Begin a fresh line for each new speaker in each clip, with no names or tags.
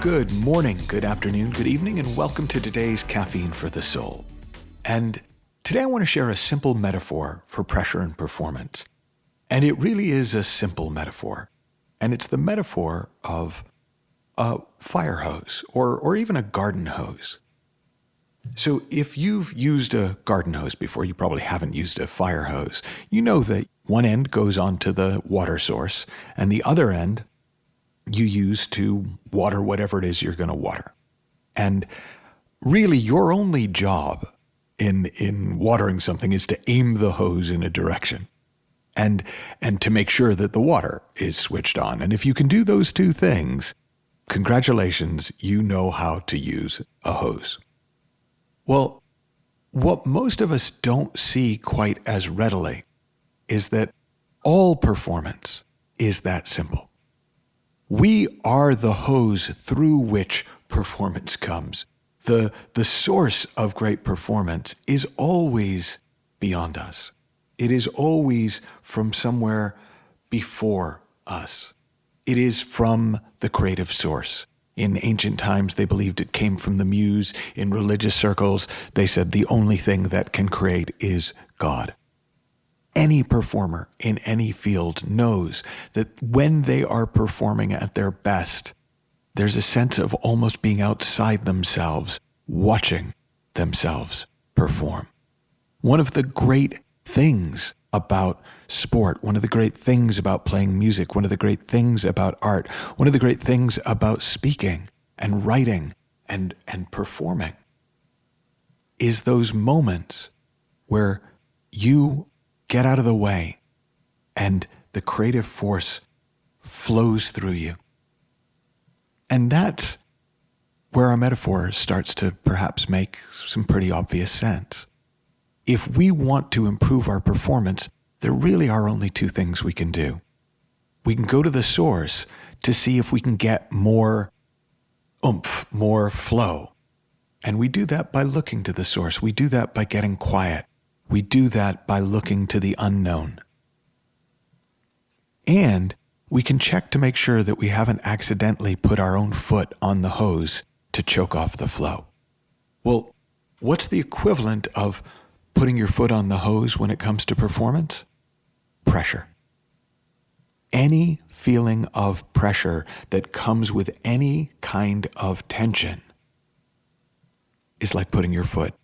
Good morning, good afternoon, good evening, and welcome to today's Caffeine for the Soul. And today I want to share a simple metaphor for pressure and performance. And it really is a simple metaphor. And it's the metaphor of a fire hose or even a garden hose. So if you've used a garden hose before, you probably haven't used a fire hose. You know that one end goes onto the water source and the other end you use to water whatever it is you're going to water. And really your only job in watering something is to aim the hose in a direction and to make sure that the water is switched on. And if you can do those two things, congratulations, you know how to use a hose. Well, what most of us don't see quite as readily is that all performance is that simple. We are the hose through which performance comes. The source of great performance is always beyond us. It is always from somewhere before us. It is from the creative source. In ancient times, they believed it came from the muse. In religious circles, they said the only thing that can create is God. Any performer in any field knows that when they are performing at their best, there's a sense of almost being outside themselves, watching themselves perform. One of the great things about sport, one of the great things about playing music, one of the great things about art, one of the great things about speaking and writing and performing is those moments where you get out of the way and the creative force flows through you. And that's where our metaphor starts to perhaps make some pretty obvious sense. If we want to improve our performance, there really are only two things we can do. We can go to the source to see if we can get more oomph, more flow. And we do that by looking to the source. We do that by getting quiet. We do that by looking to the unknown. And we can check to make sure that we haven't accidentally put our own foot on the hose to choke off the flow. Well, what's the equivalent of putting your foot on the hose when it comes to performance? Pressure. Any feeling of pressure that comes with any kind of tension is like putting your foot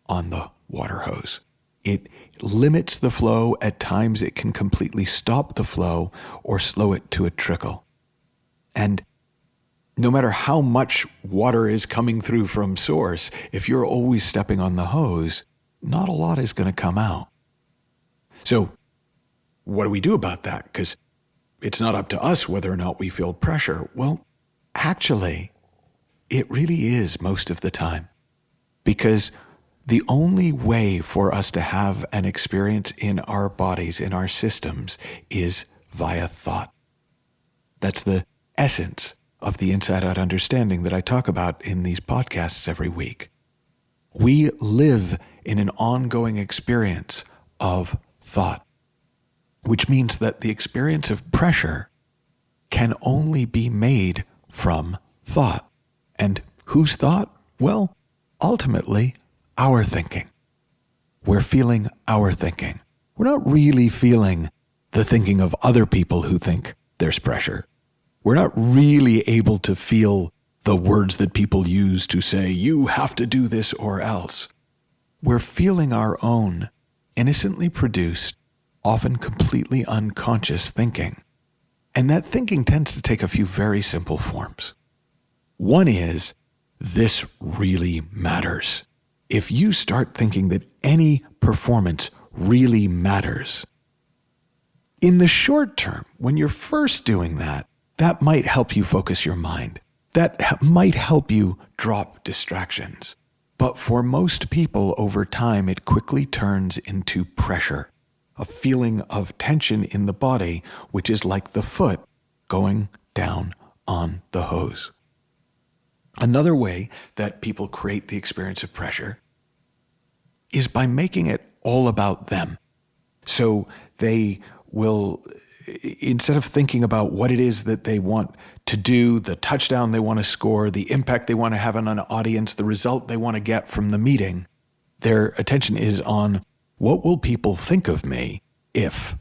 on the water hose. It limits the flow. At times it can completely stop the flow or slow it to a trickle. And no matter how much water is coming through from source, if you're always stepping on the hose, not a lot is going to come out. So what do we do about that? Because it's not up to us whether or not we feel pressure. Well, actually, it really is most of the time. Because the only way for us to have an experience in our bodies, in our systems, is via thought. That's the essence of the inside-out understanding that I talk about in these podcasts every week. We live in an ongoing experience of thought, which means that the experience of pressure can only be made from thought. And whose thought? Well, ultimately, our thinking. We're feeling our thinking. We're not really feeling the thinking of other people who think there's pressure. We're not really able to feel the words that people use to say, you have to do this or else. We're feeling our own, innocently produced, often completely unconscious thinking. And that thinking tends to take a few very simple forms. One is, this really matters. If you start thinking that any performance really matters, in the short term, when you're first doing that, that might help you focus your mind. That might help you drop distractions. But for most people over time, it quickly turns into pressure, a feeling of tension in the body, which is like the foot going down on the hose. Another way that people create the experience of pressure is by making it all about them. So they will, instead of thinking about what it is that they want to do, the touchdown they want to score, the impact they want to have on an audience, the result they want to get from the meeting, their attention is on what will people think of me if?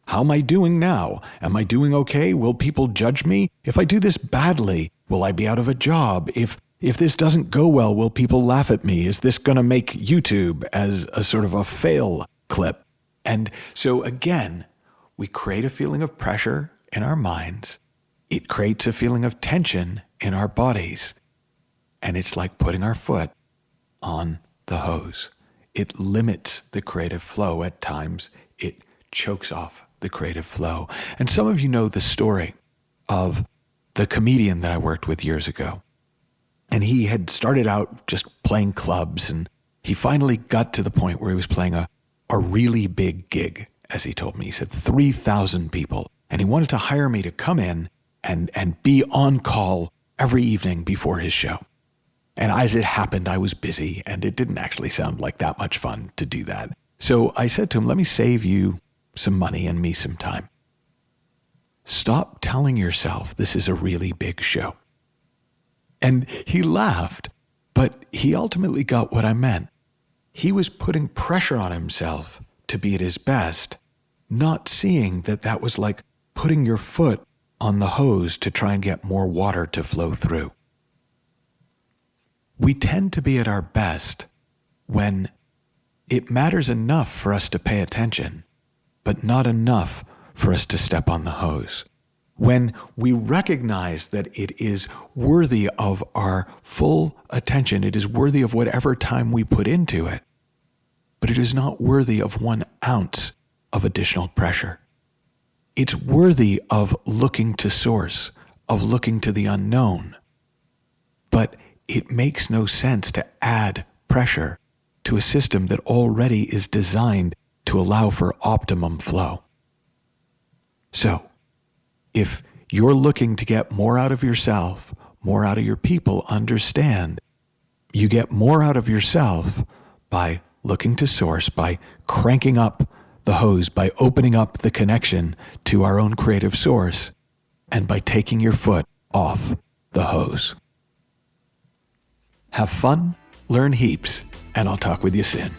How am I doing now? Am I doing okay? Will people judge me? If I do this badly, will I be out of a job? If this doesn't go well, will people laugh at me? Is this going to make YouTube as a sort of a fail clip? And so again, we create a feeling of pressure in our minds. It creates a feeling of tension in our bodies. And it's like putting our foot on the hose. It limits the creative flow at times. It chokes off the creative flow. And some of you know the story of the comedian that I worked with years ago. And he had started out just playing clubs, and he finally got to the point where he was playing a really big gig, as he told me. He said 3,000 people. And he wanted to hire me to come in and be on call every evening before his show. And as it happened, I was busy, and it didn't actually sound like that much fun to do that. So I said to him, let me save you some money and me some time. Stop telling yourself this is a really big show. And he laughed, but he ultimately got what I meant. He was putting pressure on himself to be at his best, not seeing that that was like putting your foot on the hose to try and get more water to flow through. We tend to be at our best when it matters enough for us to pay attention, but not enough for us to step on the hose. When we recognize that it is worthy of our full attention, it is worthy of whatever time we put into it, but it is not worthy of 1 ounce of additional pressure. It's worthy of looking to source, of looking to the unknown, but it makes no sense to add pressure to a system that already is designed to allow for optimum flow. So, if you're looking to get more out of yourself, more out of your people, understand you get more out of yourself by looking to source, by cranking up the hose, by opening up the connection to our own creative source, and by taking your foot off the hose. Have fun, learn heaps, and I'll talk with you soon.